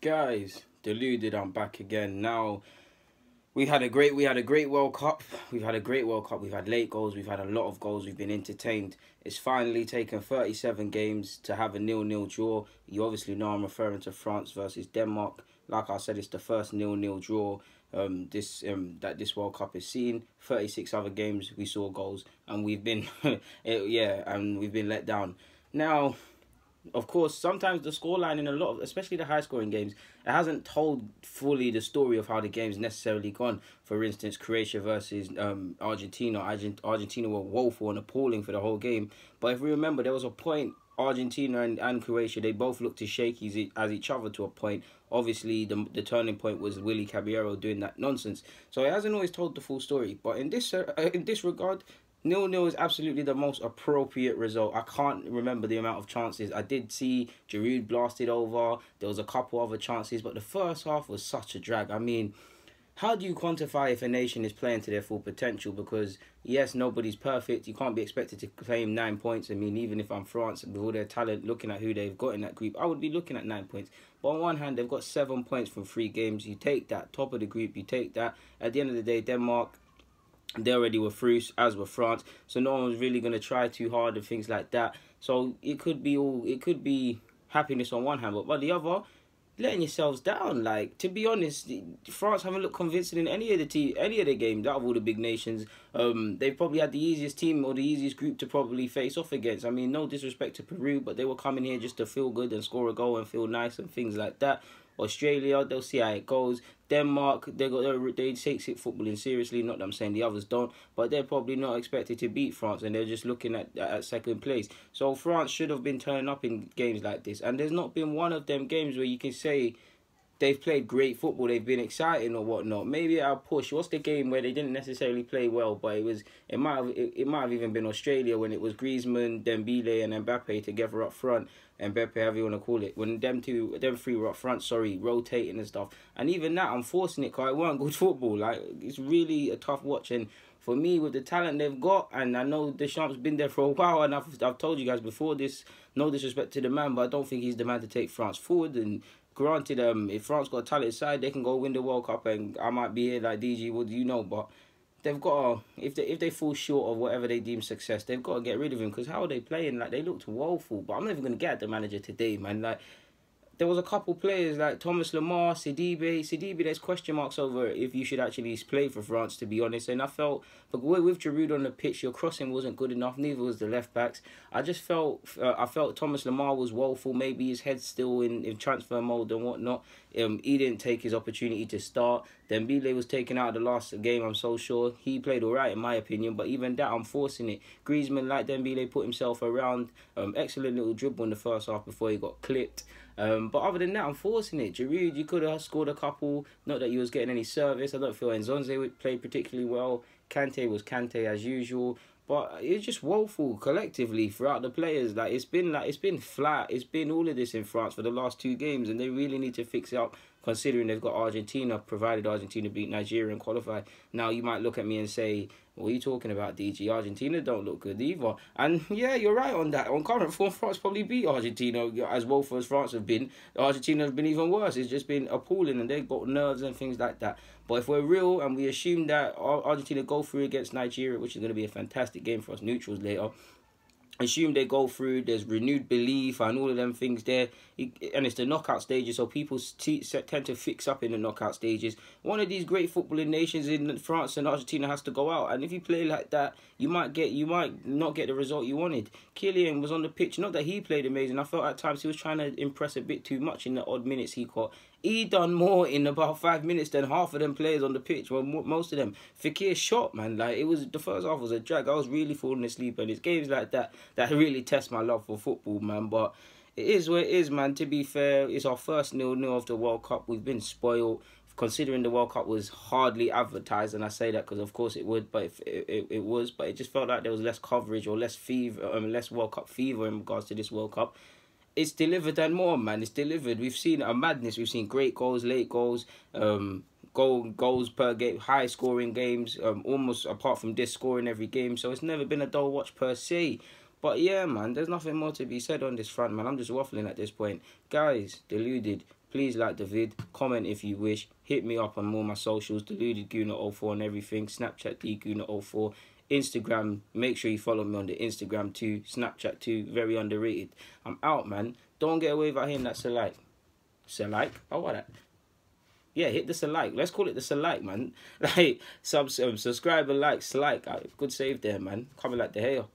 Guys, deluded. I'm back again. Now we had a great World Cup. We've had a great World Cup. We've had late goals. We've had a lot of goals. We've been entertained. It's finally taken 37 games to have a 0-0 draw. You obviously know I'm referring to France versus Denmark. Like I said, it's the first 0-0 draw that this World Cup has seen. 36 other games we saw goals, and we've been we've been let down. Now, of course, sometimes the scoreline in a lot of, especially the high-scoring games, it hasn't told fully the story of how the game's necessarily gone. For instance, Croatia versus Argentina. Argentina were woeful and appalling for the whole game. But if we remember, there was a point, Argentina and Croatia, they both looked as shaky as each other to a point. Obviously, the turning point was Willy Caballero doing that nonsense. So it hasn't always told the full story. But in this regard, 0-0 is absolutely the most appropriate result. I can't remember the amount of chances. I did see Giroud blasted over. There was a couple other chances, but the first half was such a drag. I mean, how do you quantify if a nation is playing to their full potential? Because, yes, nobody's perfect. You can't be expected to claim 9 points. I mean, even if I'm France, with all their talent, looking at who they've got in that group, I would be looking at 9 points. But on one hand, they've got 7 points from 3 games. You take that, top of the group, you take that. At the end of the day, Denmark, they already were through, as were France, so no one was really going to try too hard and things like that. So it could be happiness on one hand, but by the other, letting yourselves down. Like, to be honest, France haven't looked convincing in any of the games out of all the big nations. They've probably had the easiest team or the easiest group to probably face off against. I mean, no disrespect to Peru, but they were coming here just to feel good and score a goal and feel nice and things like that. Australia, they'll see how it goes. Denmark, they take footballing seriously. Not that I'm saying the others don't, but they're probably not expected to beat France, and they're just looking at second place. So France should have been turning up in games like this, and there's not been one of them games where you can say they've played great football, they've been exciting or whatnot. Maybe I'll push. What's the game where they didn't necessarily play well, but it might have even been Australia when it was Griezmann, Dembele, and Mbappe together up front. Mbappe, however you want to call it. When them three were up front, rotating and stuff. And even that, I'm forcing it because it weren't good football. Like, it's really a tough watch. And for me, with the talent they've got, and I know Deschamps been there for a while, and I've told you guys before this, no disrespect to the man, but I don't think he's the man to take France forward. And granted, if France got a talented side, they can go win the World Cup, and I might be here like DG, what do you know? But they've got to, if they fall short of whatever they deem success, they've got to get rid of him, because how are they playing? Like, they looked woeful. But I'm not even going to get at the manager today, man. Like, there was a couple players like Thomas Lemar, Sidibe, there's question marks over if you should actually play for France, to be honest. And I felt, but with Giroud on the pitch, your crossing wasn't good enough, neither was the left backs. I felt Thomas Lemar was woeful. Maybe his head's still in transfer mode and whatnot. He didn't take his opportunity to start. Dembele was taken out of the last game, I'm so sure. He played alright in my opinion, but even that, I'm forcing it. Griezmann, like Dembele, put himself around. Excellent little dribble in the first half before he got clipped. But other than that, I'm forcing it. Giroud, you could have scored a couple. Not that you was getting any service. I don't feel Nzonzi played particularly well. Kante was Kante as usual. But it's just woeful collectively throughout the players. It's been flat. It's been all of this in France for the last 2 games, and they really need to fix it up, considering they've got Argentina, provided Argentina beat Nigeria and qualify. Now, you might look at me and say, what are you talking about, DG? Argentina don't look good either. And yeah, you're right on that. On current form, France probably beat Argentina as woeful as France have been. Argentina has been even worse. It's just been appalling, and they've got nerves and things like that. But if we're real and we assume that Argentina go through against Nigeria, which is going to be a fantastic game for us neutrals later, assume they go through, there's renewed belief and all of them things there, and it's the knockout stages, so people tend to fix up in the knockout stages. One of these great footballing nations in France and Argentina has to go out, and if you play like that, you might not get the result you wanted. Kylian was on the pitch, not that he played amazing. I felt at times he was trying to impress a bit too much in the odd minutes he got. He done more in about 5 minutes than half of them players on the pitch. Well, most of them. Fekir shot, man. Like, the first half was a drag. I was really falling asleep, and it's games like that that really test my love for football, man. But it is what it is, man. To be fair, it's our first 0-0 of the World Cup. We've been spoiled, considering the World Cup was hardly advertised, and I say that because of course it would, but it was, but it just felt like there was less coverage or less fever, less World Cup fever in regards to this World Cup. It's delivered and more, man. It's delivered. We've seen a madness. We've seen great goals, late goals, goals per game, high scoring games, almost apart from this, scoring every game. So it's never been a dull watch per se. But yeah, man, there's nothing more to be said on this front, man. I'm just waffling at this point. Guys, deluded. Please like the vid, comment if you wish, hit me up on all my socials, DeludedGooner04 and everything, Snapchat DGooner04, Instagram, make sure you follow me on the Instagram too, Snapchat too, very underrated. I'm out, man. Don't get away without hitting that like. It's a like? Oh, what that? Yeah, hit this a like. Let's call it this a like, man. Like, subscribe and like, like. Good save there, man. Coming like the hail.